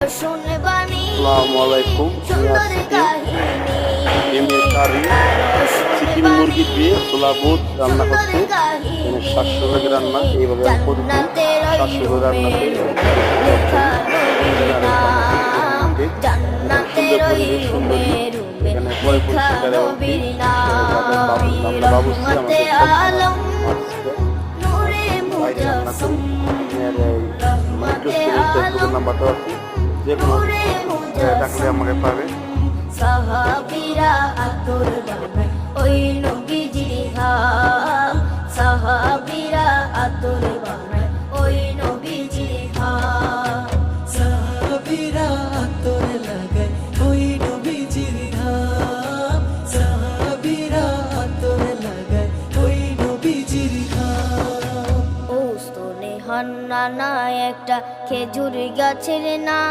আসসালামু আলাইকুম। চিকেন মুরগি দিয়ে ছোলা বুট রান্না হচ্ছে। এখানে 700 ভাগ রান্না, এইভাবে আমি প্রতিদিন 700 ভাগ রান্না করি। সুন্দর পরিবেশ, সুন্দরী, এখানে পরিষ্কার এবং আমরা বাবুর্চি আমাদের ফেসবুকের নাম্বারটাও আছে, যে কোনো ডাকলে আমাকে পাবে। সাহাবীরা আতর বানায় ওই নবীজির ঘাম, সাহাবীরা আতর বানায় ওই নবীজির ঘাম, সাহাবীরা আতর লাগায় ওই নবীজির ঘাম, সাহাবীরা আতর লাগায় ওই নবীজির ঘাম। ও স্তনে হান্নানা একটা খেজুর গাছের নাম।